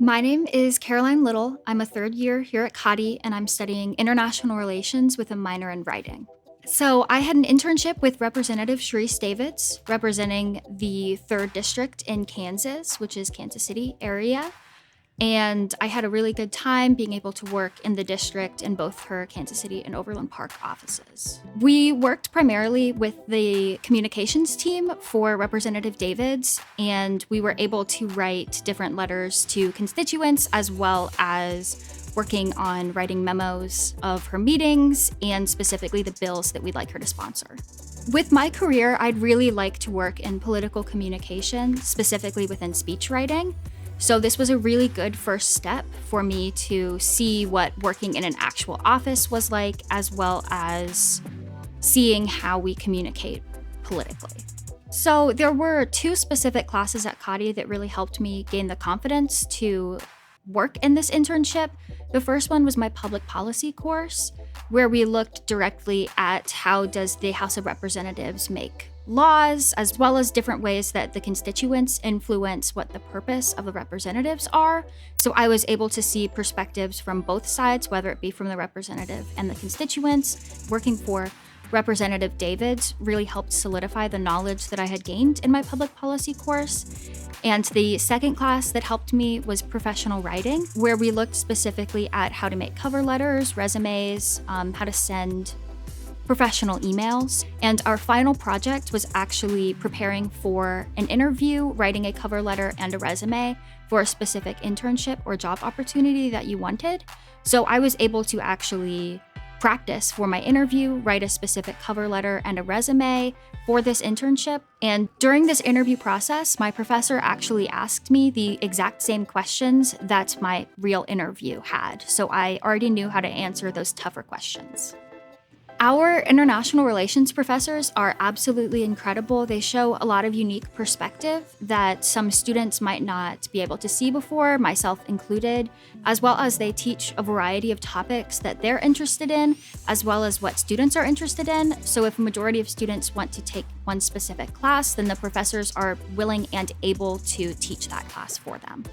My name is Caroline Little. I'm a third year here at Cottey, and I'm studying international relations with a minor in writing. So, I had an internship with Representative Sharice Davids, representing the 3rd District in Kansas, which is Kansas City area. And I had a really good time being able to work in the district in both her Kansas City and Overland Park offices. We worked primarily with the communications team for Representative Davids, and we were able to write different letters to constituents as well as working on writing memos of her meetings and specifically the bills that we'd like her to sponsor. With my career, I'd really like to work in political communication, specifically within speech writing. So this was a really good first step for me to see what working in an actual office was like, as well as seeing how we communicate politically. So there were 2 specific classes at Cottey that really helped me gain the confidence to work in this internship. The first one was my public policy course, where we looked directly at how does the House of Representatives make laws, as well as different ways that the constituents influence what the purpose of the representatives are. So I was able to see perspectives from both sides, whether it be from the representative and the constituents. Working for Representative Davids really helped solidify the knowledge that I had gained in my public policy course. And the second class that helped me was professional writing, where we looked specifically at how to make cover letters, resumes, how to send professional emails. And our final project was actually preparing for an interview, writing a cover letter and a resume for a specific internship or job opportunity that you wanted. So I was able to actually practice for my interview, write a specific cover letter and a resume for this internship. And during this interview process, my professor actually asked me the exact same questions that my real interview had. So I already knew how to answer those tougher questions. Our international relations professors are absolutely incredible. They show a lot of unique perspective that some students might not be able to see before, myself included, as well as they teach a variety of topics that they're interested in, as well as what students are interested in. So if a majority of students want to take one specific class, then the professors are willing and able to teach that class for them.